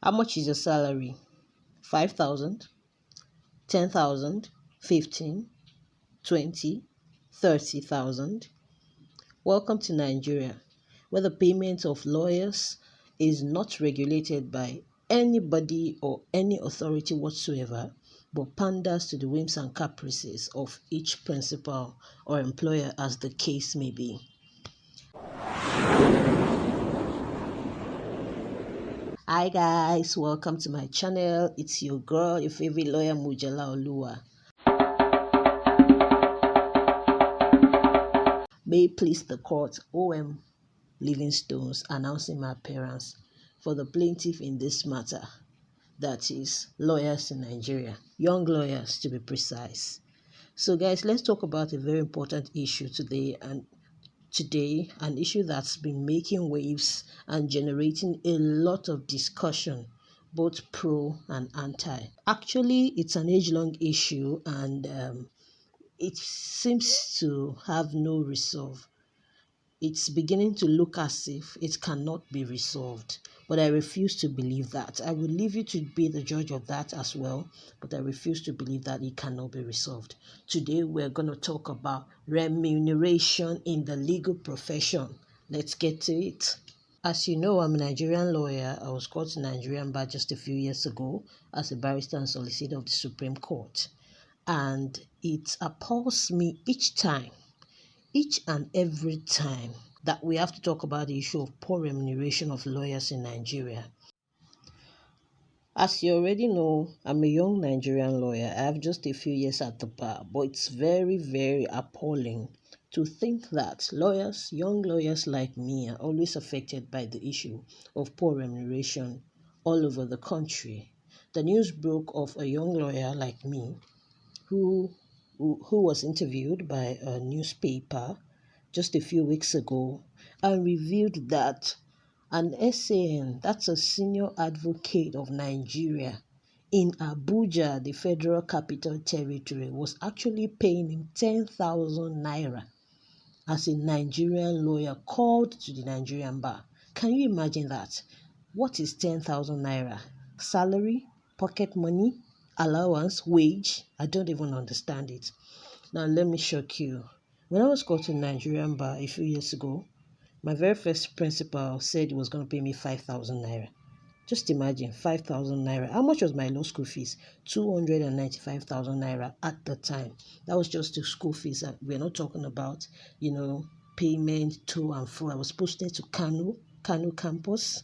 How much is your salary? 5,000, 10,000, 15, 20, 30,000. Welcome to Nigeria, where the payment of lawyers is not regulated by anybody or any authority whatsoever, but panders to the whims and caprices of each principal or employer as the case may be. Hi guys, welcome to my channel. It's your girl, your favorite lawyer, Mujala Oluwa. May it please the court, O.M. Livingstones announcing my appearance for the plaintiff in this matter, that is, lawyers in Nigeria, young lawyers to be precise. So guys, let's talk about a very important issue today, an issue that's been making waves and generating a lot of discussion, both pro and anti. Actually, it's an age-long issue, and it seems to have no resolve. It's beginning to look as if it cannot be resolved, but I refuse to believe that. I will leave you to be the judge of that as well, but I refuse to believe that it cannot be resolved. Today, we're going to talk about remuneration in the legal profession. Let's get to it. As you know, I'm a Nigerian lawyer. I was called to Nigerian Bar just a few years ago as a barrister and solicitor of the Supreme Court. And it appalls me each and every time, that we have to talk about the issue of poor remuneration of lawyers in Nigeria. As you already know, I'm a young Nigerian lawyer. I have just a few years at the bar, but it's very, very appalling to think that young lawyers like me, are always affected by the issue of poor remuneration all over the country. The news broke of a young lawyer like me who was interviewed by a newspaper just a few weeks ago and revealed that an SAN, that's a senior advocate of Nigeria, in Abuja, the Federal Capital Territory, was actually paying him 10,000 naira as a Nigerian lawyer called to the Nigerian bar. Can you imagine that? What is 10,000 naira? Salary? Pocket money? Allowance? Wage? I don't even understand it. Now let me shock you. When I was called to the Nigerian bar a few years ago, my very first principal said he was going to pay me 5,000 naira. Just imagine, 5,000 naira. How much was my law school fees? 295,000 naira at the time. That was just the school fees. We're not talking about, payment to and fro. I was posted to Kano campus.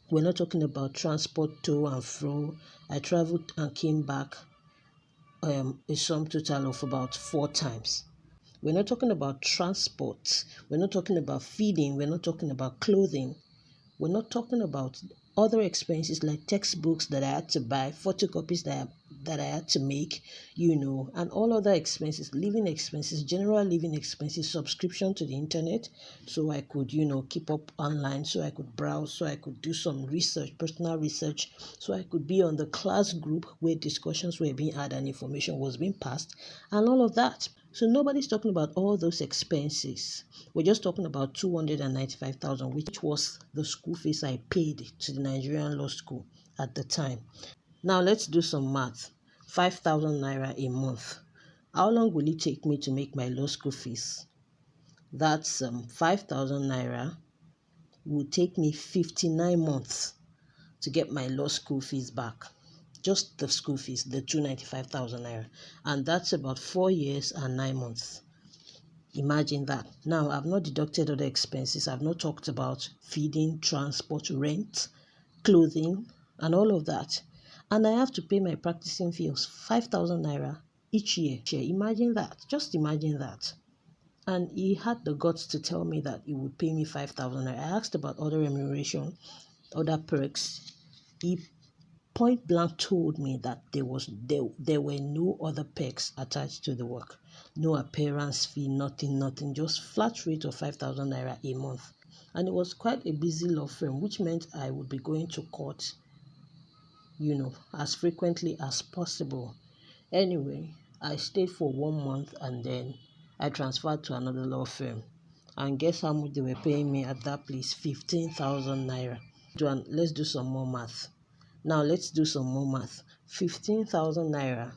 We're not talking about transport to and fro. I traveled and came back a sum total of about 4 times. We're not talking about transport. We're not talking about feeding. We're not talking about clothing. We're not talking about other expenses like textbooks that I had to buy, photocopies that I had to make, and all other expenses, living expenses, general living expenses, subscription to the internet, so I could, keep up online, so I could browse, so I could do some research, personal research, so I could be on the class group where discussions were being had and information was being passed, and all of that. So nobody's talking about all those expenses. We're just talking about 295,000, which was the school fees I paid to the Nigerian law school at the time. Now let's do some math. 5,000 naira a month. How long will it take me to make my law school fees? That's 5,000 naira will take me 59 months to get my law school fees back. Just the school fees, the 295,000 naira. And that's about 4 years and 9 months. Imagine that. Now, I've not deducted other expenses. I've not talked about feeding, transport, rent, clothing, and all of that. And I have to pay my practicing fee of 5,000 naira each year. Imagine that. Just imagine that. And he had the guts to tell me that he would pay me 5,000 naira. I asked about other remuneration, other perks. He point blank told me that there were no other perks attached to the work. No appearance fee, nothing, just flat rate of 5,000 naira a month. And it was quite a busy law firm, which meant I would be going to court, as frequently as possible. Anyway, I stayed for 1 month and then I transferred to another law firm. And guess how much they were paying me at that place? 15,000 naira. Let's do some more math. Now let's do some more math. 15,000 naira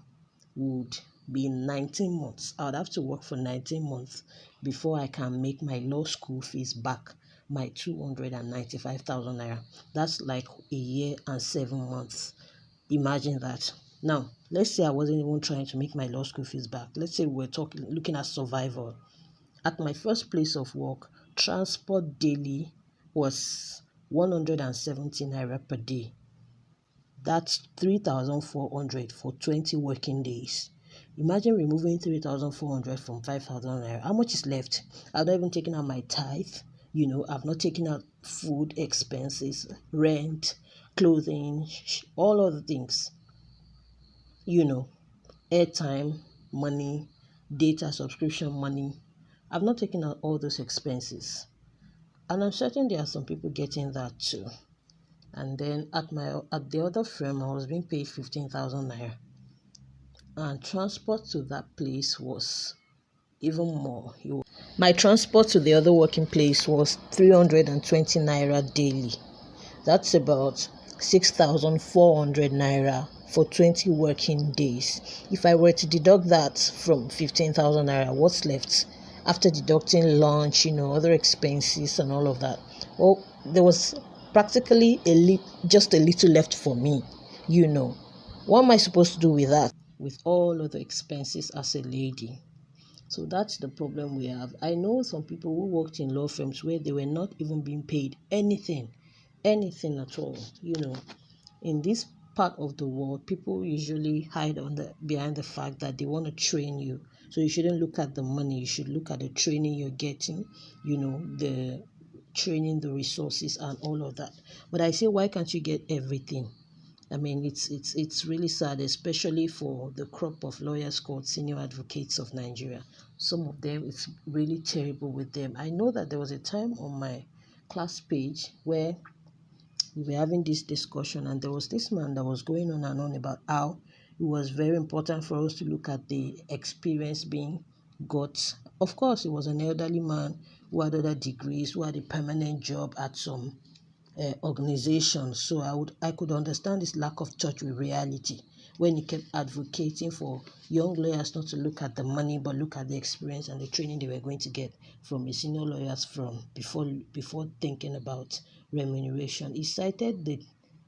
would be 19 months. I would have to work for 19 months before I can make my law school fees back, my 295,000 naira. That's like a year and 7 months. Imagine that. Now, let's say I wasn't even trying to make my law school fees back. Let's say we're looking at survival. At my first place of work, transport daily was 170 naira per day. That's 3,400 for 20 working days. Imagine removing 3,400 from 5,000 naira. How much is left? I've not even taken out my tithe. I've not taken out food expenses, rent, clothing, all other things. Airtime, money, data subscription money. I've not taken out all those expenses. And I'm certain there are some people getting that too. And then at the other firm, I was being paid 15,000 naira. And transport to that place was even more. My transport to the other working place was 320 naira daily. That's about 6,400 naira for 20 working days. If I were to deduct that from 15,000 naira, what's left? After deducting lunch, other expenses and all of that. Well, there was practically just a little left for me. What am I supposed to do with that? With all other expenses as a lady. So that's the problem we have. I know some people who worked in law firms where they were not even being paid anything at all. In this part of the world, people usually hide behind the fact that they want to train you. So you shouldn't look at the money. You should look at the training you're getting, the training, the resources and all of that. But I say, why can't you get everything? I mean, it's really sad, especially for the crop of lawyers called senior advocates of Nigeria. Some of them, it's really terrible with them. I know that there was a time on my class page where we were having this discussion, and there was this man that was going on and on about how it was very important for us to look at the experience being got. Of course, he was an elderly man who had other degrees, who had a permanent job at some organization. So I could understand this lack of touch with reality when he kept advocating for young lawyers not to look at the money but look at the experience and the training they were going to get from a senior lawyer's firm before thinking about remuneration. He cited the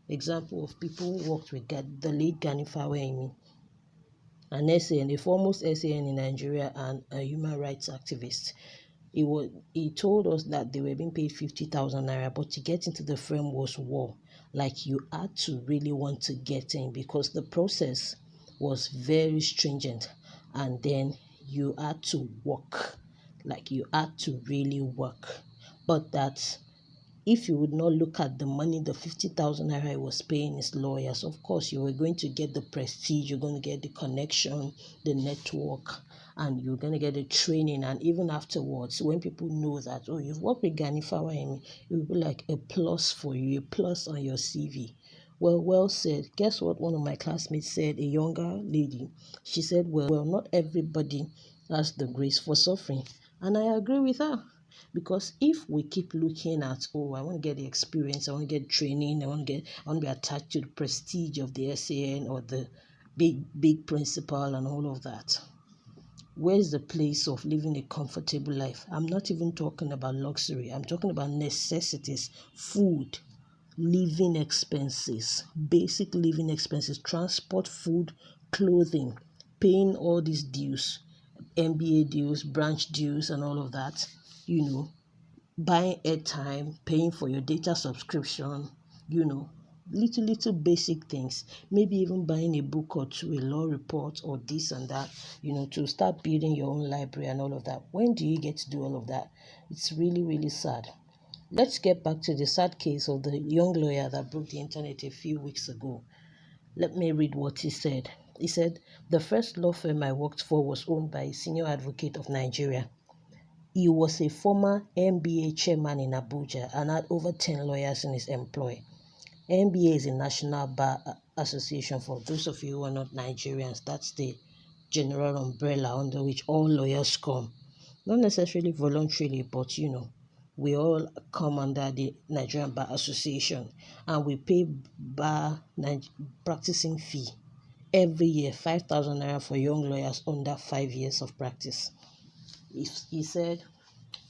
example of people who worked with the late Gani Fawehinmi, an SAN, a foremost SAN in Nigeria and a human rights activist. He told us that they were being paid 50,000 naira, but to get into the firm was war. Like, you had to really want to get in because the process was very stringent, and then you had to work. Like, you had to really work. But that if you would not look at the money, the 50,000 naira he was paying his lawyers, of course, you were going to get the prestige, you're going to get the connection, the network, and you're going to get the training. And even afterwards, when people know that, oh, you've worked with Gani Fawehinmi, it will be like a plus for you, a plus on your CV. Well said. Guess what one of my classmates said, a younger lady? She said, well, not everybody has the grace for suffering. And I agree with her. Because if we keep looking at, oh, I want to get the experience, I want to get training, I want to be attached to the prestige of the SAN or the big principal and all of that, where's the place of living a comfortable life? I'm not even talking about luxury. I'm talking about necessities, food, living expenses, basic living expenses, transport, food, clothing, paying all these dues, MBA dues, branch dues, and all of that, buying airtime, paying for your data subscription, little basic things. Maybe even buying a book or two, a law report or this and that, to start building your own library and all of that. When do you get to do all of that? It's really, really sad. Let's get back to the sad case of the young lawyer that broke the internet a few weeks ago. Let me read what he said. He said, the first law firm I worked for was owned by a senior advocate of Nigeria. He was a former NBA chairman in Abuja and had over 10 lawyers in his employ. NBA is a National Bar Association. For those of you who are not Nigerians, that's the general umbrella under which all lawyers come. Not necessarily voluntarily, but we all come under the Nigerian Bar Association, and we pay practicing fee every year, 5,000 naira for young lawyers under 5 years of practice. He said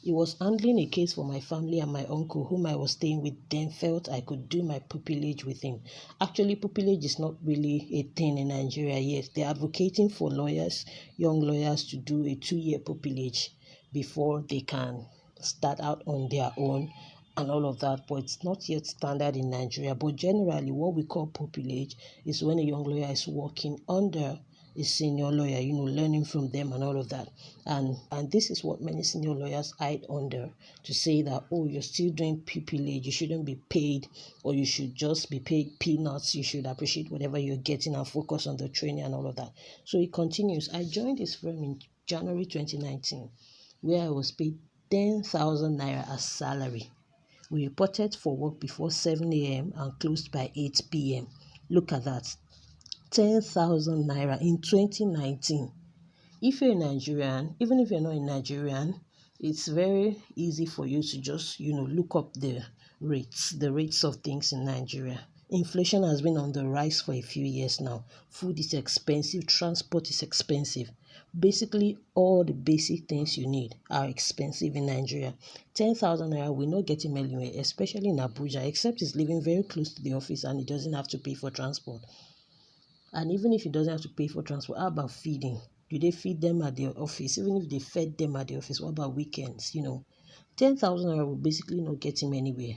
he was handling a case for my family, and my uncle, whom I was staying with, then felt I could do my pupillage with him. Actually, pupillage is not really a thing in Nigeria yet. They're advocating for lawyers, young lawyers, to do a 2-year pupillage before they can start out on their own and all of that, but it's not yet standard in Nigeria. But generally, what we call pupillage is when a young lawyer is working under a senior lawyer, learning from them and all of that. And this is what many senior lawyers hide under, to say that, oh, you're still doing pupillage, you shouldn't be paid, or you should just be paid peanuts, you should appreciate whatever you're getting and focus on the training and all of that. So it continues. I joined this firm in January 2019, where I was paid 10,000 naira as salary. We reported for work before 7 a.m. and closed by 8 p.m. Look at that. 10,000 naira in 2019. If you're a Nigerian, even if you're not a Nigerian, it's very easy for you to just, look up the rates of things in Nigeria. Inflation has been on the rise for a few years now. Food is expensive, transport is expensive. Basically, all the basic things you need are expensive in Nigeria. 10,000 naira will not get him anywhere, especially in Abuja, except he's living very close to the office and he doesn't have to pay for transport. And even if he doesn't have to pay for transport, how about feeding? Do they feed them at their office? Even if they fed them at the office, what about weekends? 10,000 naira will basically not get him anywhere.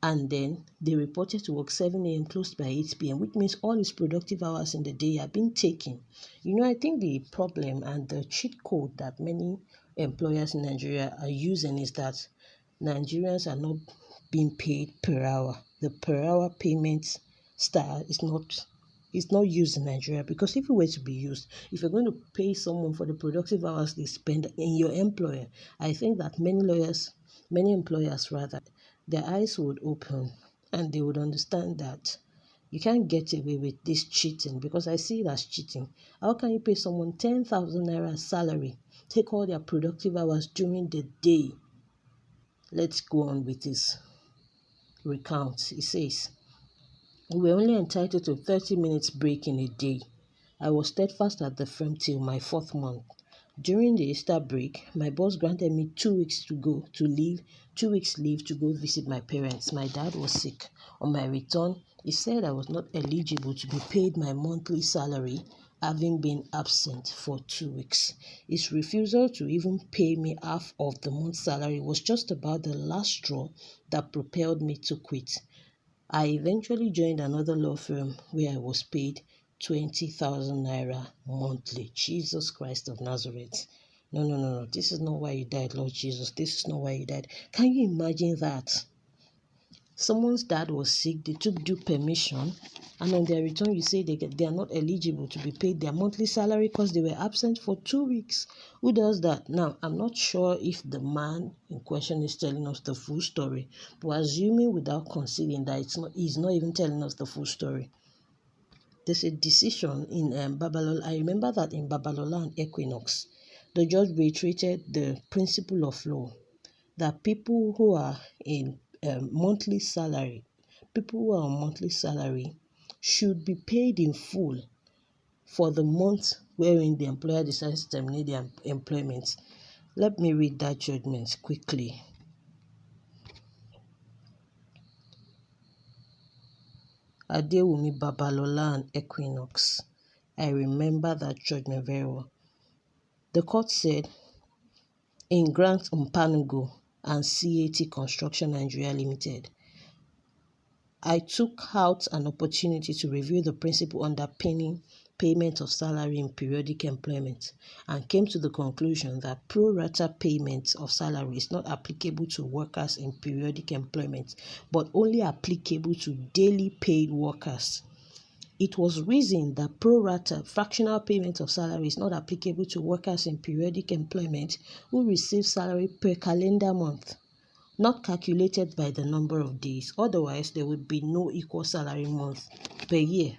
And then they reported to work 7 a.m. closed by 8 p.m., which means all his productive hours in the day are being taken. I think the problem and the cheat code that many employers in Nigeria are using is that Nigerians are not being paid per hour. The per hour payment style is not used in Nigeria, because if it were to be used, if you're going to pay someone for the productive hours they spend in your employer, I think that many employers rather, their eyes would open and they would understand that you can't get away with this cheating, because I see it as cheating. How can you pay someone 10,000 naira salary, take all their productive hours during the day? Let's go on with this recount. It says, we were only entitled to 30 minutes break in a day. I was steadfast at the firm till my 4th month. During the Easter break, my boss granted me 2 weeks to go to leave, 2 weeks leave to go visit my parents. My dad was sick. On my return, he said I was not eligible to be paid my monthly salary, having been absent for 2 weeks. His refusal to even pay me half of the month's salary was just about the last straw that propelled me to quit. I eventually joined another law firm where I was paid 20,000 naira monthly. Jesus Christ of Nazareth. No. This is not why you died, Lord Jesus. This is not why you died. Can you imagine that? Someone's dad was sick, they took due permission, and on their return you say they are not eligible to be paid their monthly salary because they were absent for 2 weeks. Who does that? Now, I'm not sure if the man in question is telling us the full story, but assuming without considering that he's not even telling us the full story. There's a decision in Babalola. I remember that in Babalola and Equinox, the judge reiterated the principle of law that people who are in monthly salary, should be paid in full for the month wherein the employer decides to terminate their employment. Let me read that judgment quickly. Adewumi, Babalola and Equinox. I remember that judgment very well. The court said, in Grant Mpanugo and CAT Construction Nigeria Limited, I took out an opportunity to review the principle underpinning payment of salary in periodic employment and came to the conclusion that pro rata payment of salary is not applicable to workers in periodic employment, but only applicable to daily paid workers. It was reasoned that pro rata fractional payment of salary is not applicable to workers in periodic employment who receive salary per calendar month, not calculated by the number of days. Otherwise, there would be no equal salary month per year,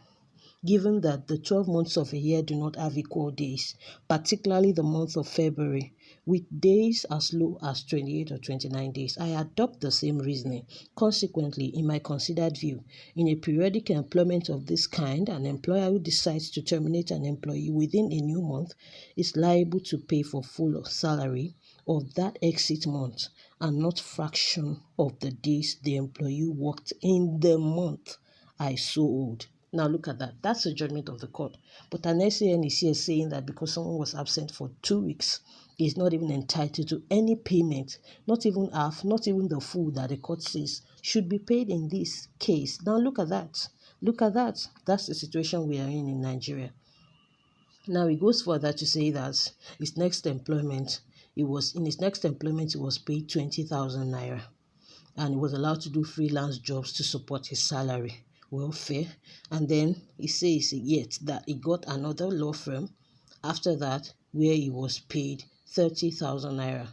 given that the 12 months of a year do not have equal days, particularly the month of February, with days as low as 28 or 29 days. I adopt the same reasoning. Consequently, in my considered view, in a periodic employment of this kind, an employer who decides to terminate an employee within a new month is liable to pay for full salary of that exit month and not fraction of the days the employee worked in the month I sold. Now look at that. That's a judgment of the court. But an SAN is here saying that because someone was absent for 2 weeks, is not even entitled to any payment, not even half, not even the full that the court says should be paid in this case. Now look at that. Look at that. That's the situation we are in Nigeria. Now he goes further to say that his next employment, he was paid 20,000 naira, and he was allowed to do freelance jobs to support his salary. Well, fair. And then he says yet that he got another law firm after that where he was paid 30,000 naira,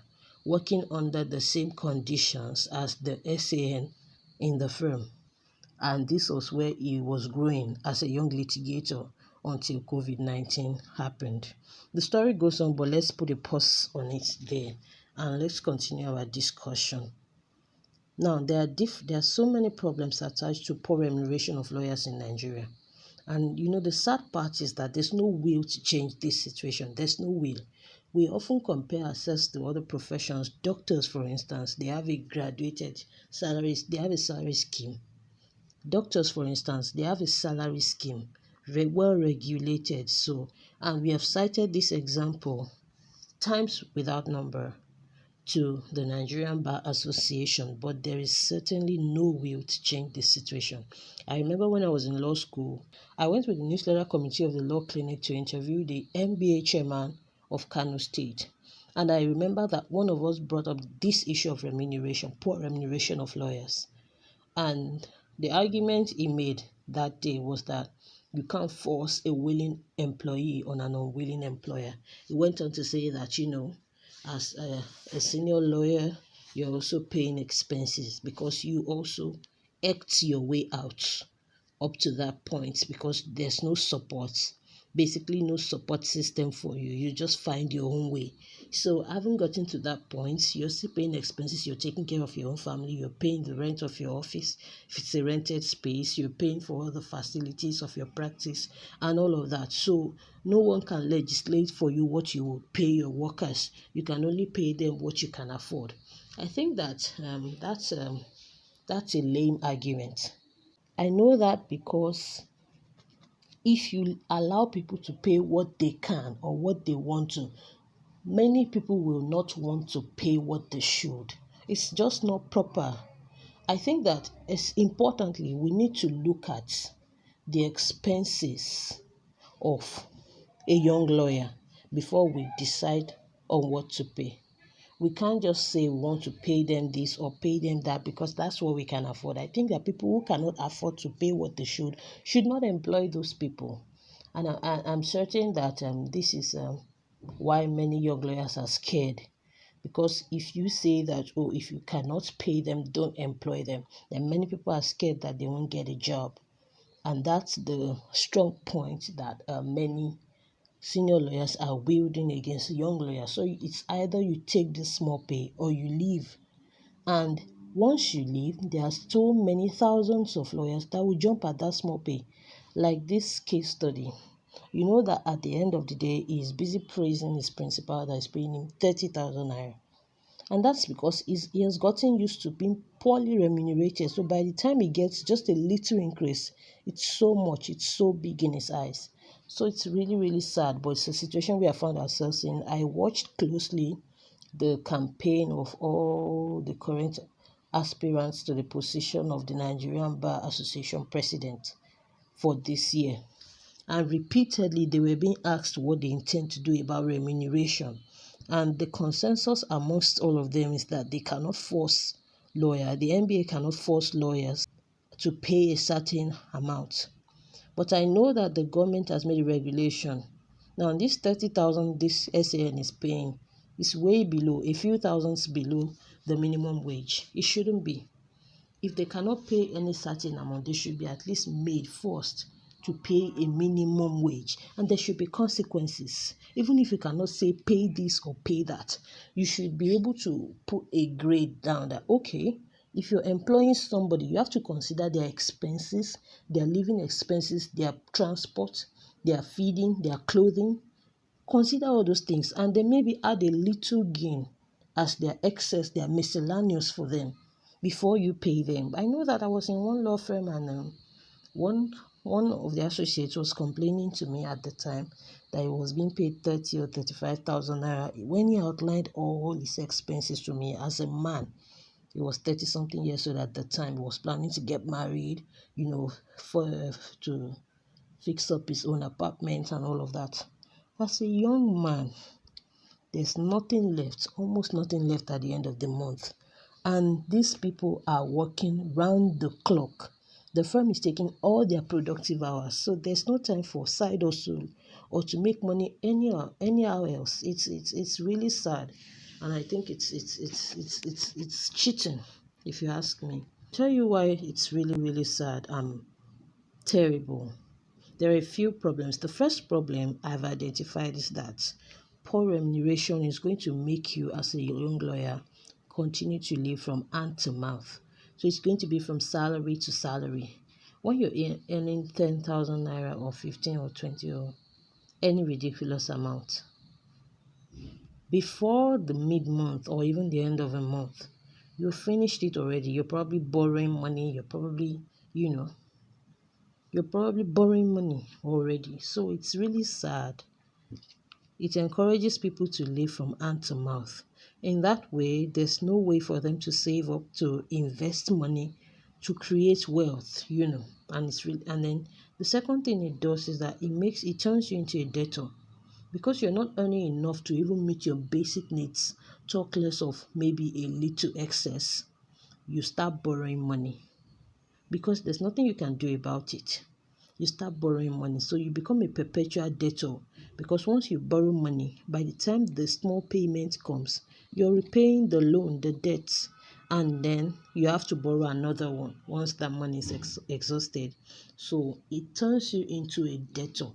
working under the same conditions as the SAN in the firm. And this was where he was growing as a young litigator until COVID-19 happened. The story goes on, but let's put a pause on it there and let's continue our discussion. Now, there are so many problems attached to poor remuneration of lawyers in Nigeria. And the sad part is that there's no will to change this situation. There's no will. We often compare ourselves to other professions. Doctors, for instance, they have a graduated salaries. They have a salary scheme. Doctors, for instance, they have a salary scheme, very well regulated. And we have cited this example times without number to the Nigerian Bar Association, but there is certainly no will to change this situation. I remember when I was in law school, I went with the newsletter committee of the law clinic to interview the MBA chairman of Kano State. And I remember that one of us brought up this issue of remuneration, poor remuneration of lawyers. And the argument he made that day was that you can't force a willing employee on an unwilling employer. He went on to say that, as a senior lawyer, you're also paying expenses because you also act your way out up to that point because there's no support, basically no support system for you. You just find your own way. So having gotten to that point, you're still paying expenses, you're taking care of your own family, you're paying the rent of your office. If it's a rented space, you're paying for all the facilities of your practice and all of that. So no one can legislate for you what you will pay your workers. You can only pay them what you can afford. I think that that's a lame argument. I know that because if you allow people to pay what they can or what they want to, many people will not want to pay what they should. It's just not proper. I think that importantly, we need to look at the expenses of a young lawyer before we decide on what to pay. We can't just say we want to pay them this or pay them that because that's what we can afford. I think that people who cannot afford to pay what they should not employ those people. And I'm certain that this is why many young lawyers are scared. Because if you say that, if you cannot pay them, don't employ them, then many people are scared that they won't get a job. And that's the strong point that many senior lawyers are wielding against young lawyers. So it's either you take this small pay or you leave. And once you leave, there are so many thousands of lawyers that will jump at that small pay. Like this case study. You know that at the end of the day, he is busy praising his principal that is paying him 30,000 naira. And that's because he has gotten used to being poorly remunerated. So by the time he gets just a little increase, it's so much, it's so big in his eyes. So it's really, really sad, but it's a situation we have found ourselves in. I watched closely the campaign of all the current aspirants to the position of the Nigerian Bar Association president for this year. And repeatedly, they were being asked what they intend to do about remuneration. And the consensus amongst all of them is that they cannot force the NBA cannot force lawyers to pay a certain amount. But I know that the government has made a regulation. Now, this 30,000 this SAN is paying is way below, a few thousands below the minimum wage. It shouldn't be. If they cannot pay any certain amount, they should be at least made first to pay a minimum wage, and there should be consequences. Even if you cannot say pay this or pay that, you should be able to put a grade down that, okay, if you're employing somebody, you have to consider their expenses, their living expenses, their transport, their feeding, their clothing. Consider all those things and then maybe add a little gain as their excess, their miscellaneous for them before you pay them. I know that I was in one law firm and one of the associates was complaining to me at the time that he was being paid 30 or 35,000 naira. When he outlined all his expenses to me as a man, he was 30 something years old at the time. He was planning to get married, for to fix up his own apartment and all of that. As a young man, there's nothing left, almost nothing left at the end of the month. And these people are working round the clock. The firm is taking all their productive hours. So there's no time for side hustle or to make money anyhow else. It's really sad. And I think it's cheating, if you ask me. Tell you why it's really, really sad. Terrible. There are a few problems. The first problem I've identified is that poor remuneration is going to make you, as a young lawyer, continue to live from hand to mouth. So it's going to be from salary to salary. When you're earning 10,000 naira or 15 or 20 or any ridiculous amount, before the mid-month or even the end of a month, you finished it already. You're probably borrowing money. You're probably borrowing money already. So it's really sad. It encourages people to live from hand to mouth. In that way, there's no way for them to save up, to invest money, to create wealth, And it's really, and then the second thing it does is that it turns you into a debtor because you're not earning enough to even meet your basic needs. Talk less of maybe a little excess. You start borrowing money because there's nothing you can do about it. You start borrowing money. So you become a perpetual debtor because once you borrow money, by the time the small payment comes, you're repaying the loan, the debts, and then you have to borrow another one once that money is exhausted. So it turns you into a debtor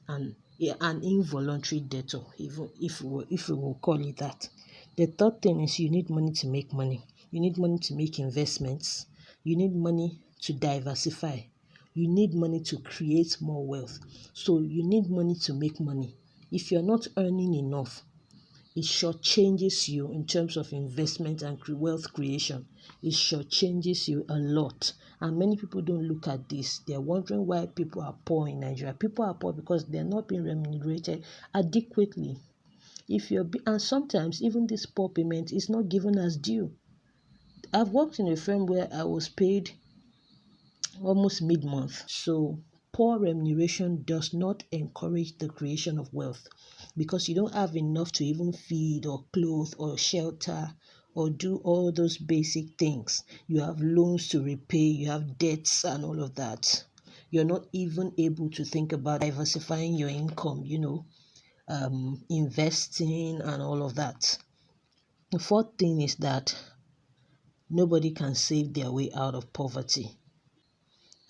and an involuntary debtor, even if we will call it that. The third thing is you need money to make money. You need money to make investments. You need money to diversify. You need money to create more wealth. So you need money to make money. If you're not earning enough, it shortchanges you in terms of investment and wealth creation. It shortchanges you a lot. And many people don't look at this. They're wondering why people are poor in Nigeria. People are poor because they're not being remunerated adequately. And sometimes even this poor payment is not given as due. I've worked in a firm where I was paid almost mid-month. So poor remuneration does not encourage the creation of wealth because you don't have enough to even feed or clothe or shelter or do all those basic things. You have loans to repay, you have debts and all of that. You're not even able to think about diversifying your income, investing and all of that. The fourth thing is that nobody can save their way out of poverty.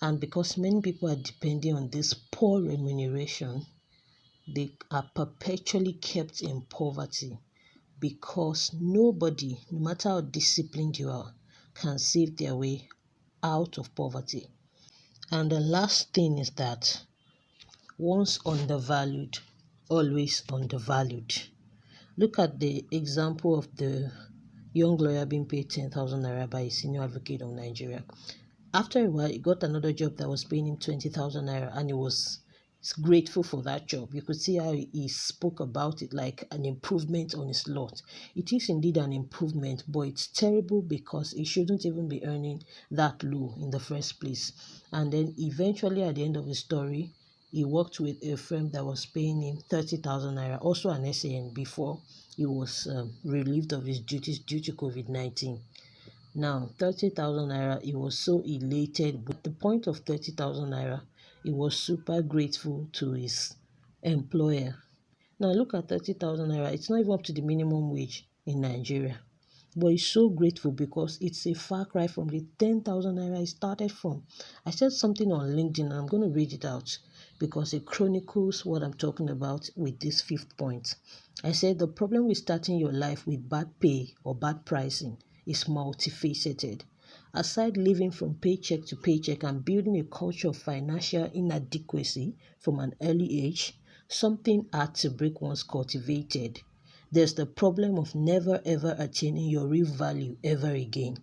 And because many people are depending on this poor remuneration, they are perpetually kept in poverty because nobody, no matter how disciplined you are, can save their way out of poverty. And the last thing is that once undervalued, always undervalued. Look at the example of the young lawyer being paid 10,000 naira by a senior advocate of Nigeria. After a while, he got another job that was paying him 20,000 naira and he was grateful for that job. You could see how he spoke about it like an improvement on his lot. It is indeed an improvement, but it's terrible because he shouldn't even be earning that low in the first place. And then eventually at the end of the story, he worked with a firm that was paying him 30,000 naira, also an SAN, before he was relieved of his duties due to COVID-19. Now, 30,000 naira, he was so elated. But at the point of 30,000 naira, he was super grateful to his employer. Now, look at 30,000 naira. It's not even up to the minimum wage in Nigeria. But he's so grateful because it's a far cry from the 10,000 naira I started from. I said something on LinkedIn and I'm going to read it out because it chronicles what I'm talking about with this fifth point. I said the problem with starting your life with bad pay or bad pricing is multifaceted. Aside living from paycheck to paycheck and building a culture of financial inadequacy from an early age, something had to break once cultivated. There's the problem of never ever attaining your real value ever again.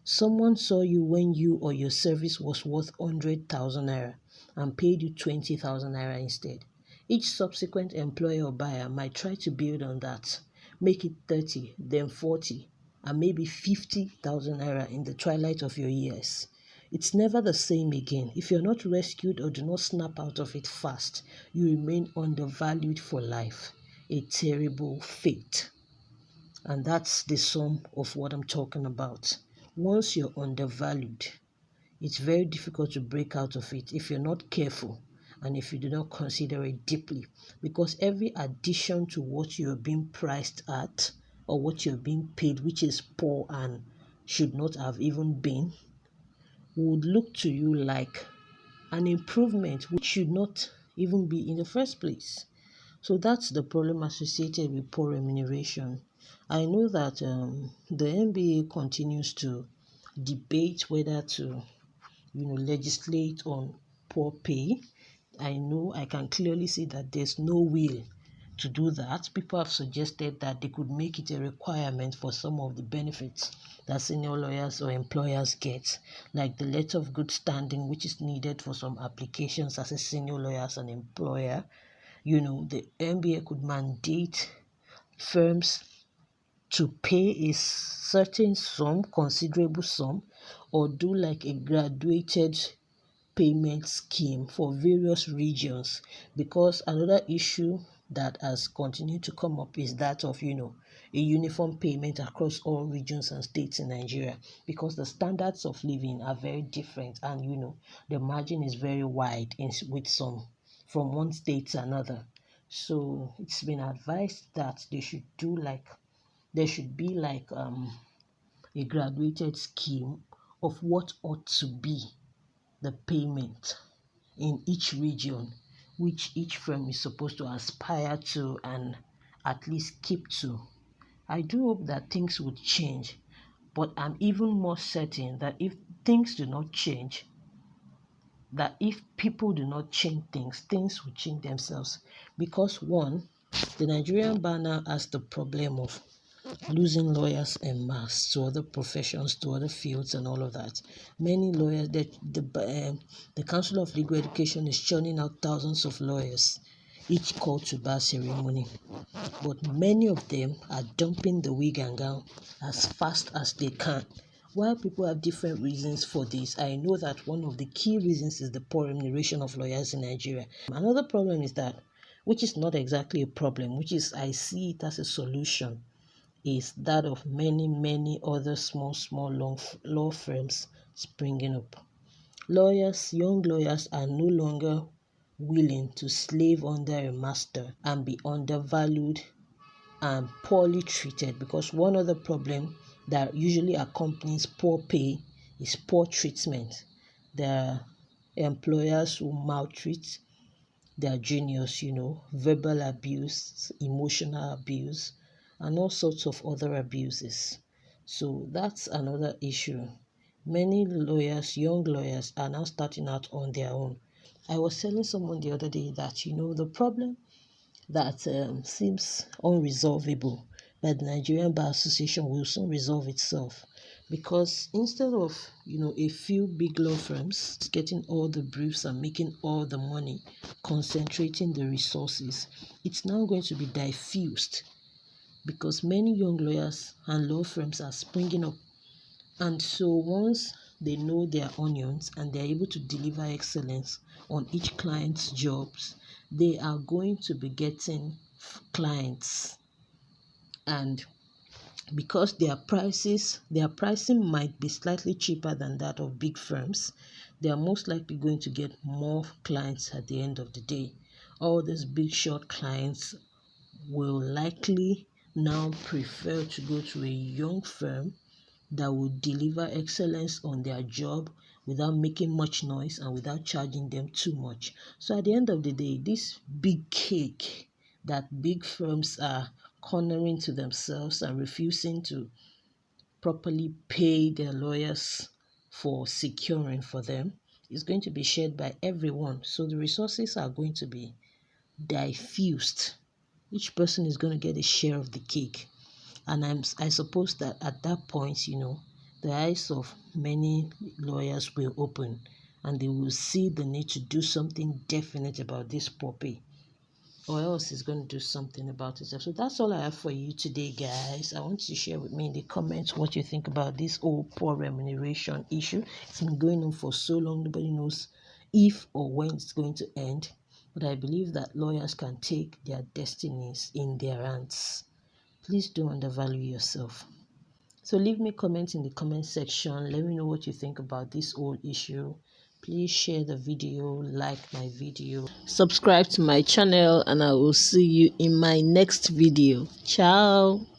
Someone saw you when you or your service was worth 100,000 naira and paid you 20,000 naira instead. Each subsequent employer or buyer might try to build on that, make it 30, then 40, and maybe 50,000 naira in the twilight of your years. It's never the same again. If you're not rescued or do not snap out of it fast, you remain undervalued for life. A terrible fate. And that's the sum of what I'm talking about. Once you're undervalued, it's very difficult to break out of it if you're not careful and if you do not consider it deeply. Because every addition to what you're being priced at or what you're being paid, which is poor and should not have even been, would look to you like an improvement which should not even be in the first place. So that's the problem associated with poor remuneration. I know that the NBA continues to debate whether to, legislate on poor pay. I can clearly see that there's no will to do that. People have suggested that they could make it a requirement for some of the benefits that senior lawyers or employers get, like the letter of good standing, which is needed for some applications as a senior lawyer as an employer. The NBA could mandate firms to pay a certain sum, considerable sum, or do like a graduated payment scheme for various regions, because another issue that has continued to come up is that of a uniform payment across all regions and states in Nigeria, because the standards of living are very different and the margin is very wide with some from one state to another. So it's been advised that there should be like a graduated scheme of what ought to be the payment in each region, which each firm is supposed to aspire to and at least keep to. I do hope that things would change, but I'm even more certain that if things do not change, that if people do not change things, things will change themselves. Because one, the Nigerian Bar now has the problem of losing lawyers en masse to other professions, to other fields, and all of that. Many lawyers, the Council of Legal Education is churning out thousands of lawyers, each called to bar ceremony. But many of them are dumping the wig and gown as fast as they can. While people have different reasons for this, I know that one of the key reasons is the poor remuneration of lawyers in Nigeria. Another problem is that, which is not exactly a problem, which is I see it as a solution, is that of many, many other small law firms springing up. Young lawyers are no longer willing to slave under a master and be undervalued and poorly treated, because one other problem that usually accompanies poor pay is poor treatment. There are employers who maltreat their juniors, verbal abuse, emotional abuse, and all sorts of other abuses. So that's another issue. Many lawyers, young lawyers, are now starting out on their own. I was telling someone the other day that, the problem that seems unresolvable by the Nigerian Bar Association will soon resolve itself, because instead of a few big law firms getting all the briefs and making all the money, concentrating the resources, it's now going to be diffused, because many young lawyers and law firms are springing up, and so once they know their onions and they're able to deliver excellence on each client's jobs, they are going to be getting clients. And because their pricing might be slightly cheaper than that of big firms, they are most likely going to get more clients at the end of the day. All these big short clients will likely now prefer to go to a young firm that will deliver excellence on their job without making much noise and without charging them too much. So at the end of the day, this big cake that big firms are cornering to themselves and refusing to properly pay their lawyers for securing for them is going to be shared by everyone. So the resources are going to be diffused. Each person is going to get a share of the cake. And I suppose that at that point, the eyes of many lawyers will open and they will see the need to do something definite about this puppy, or else it's going to do something about itself. So that's all I have for you today, guys. I want you to share with me in the comments what you think about this whole poor remuneration issue. It's been going on for so long, nobody knows if or when it's going to end. But I believe that lawyers can take their destinies in their hands. Please don't undervalue yourself. So leave me comments in the comment section. Let me know what you think about this whole issue. Please share the video, like my video, subscribe to my channel, and I will see you in my next video. Ciao.